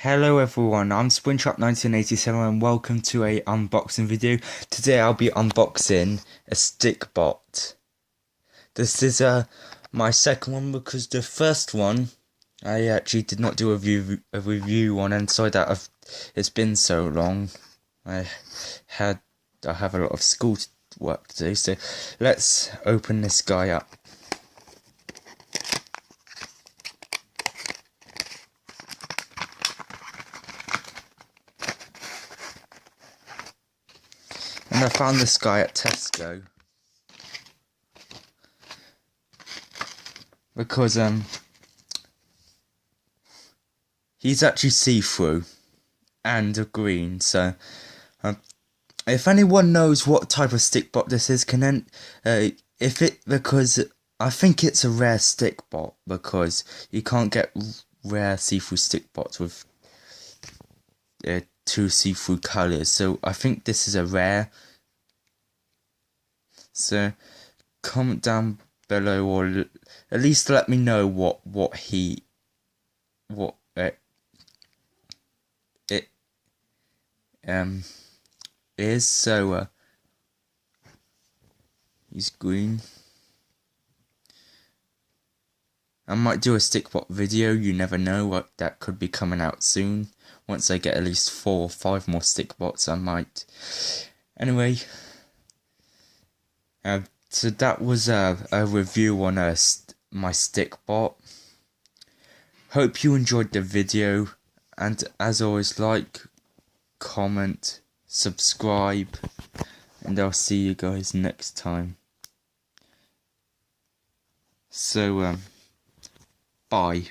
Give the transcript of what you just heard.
Hello everyone, I'm Springtrap1987 and welcome to a unboxing video. Today I'll be unboxing a Stikbot. This is my second one because the first one I actually did not do a review on, and sorry that it's been so long. I have a lot of school work to do, so let's open this guy up. And I found this guy at Tesco because he's actually see-through and green. So if anyone knows what type of Stikbot this is, because I think it's a rare Stikbot because you can't get rare see-through Stikbots with two see-through colours, so I think this is a rare. So comment down below, or at least let me know what it is. So he's green. I might do a Stikbot video, you never know, what that could be coming out soon. Once I get at least 4 or 5 more Stikbots, I might. Anyway, so that was a review on my Stikbot. Hope you enjoyed the video, and as always, like, comment, subscribe, and I'll see you guys next time. So, bye.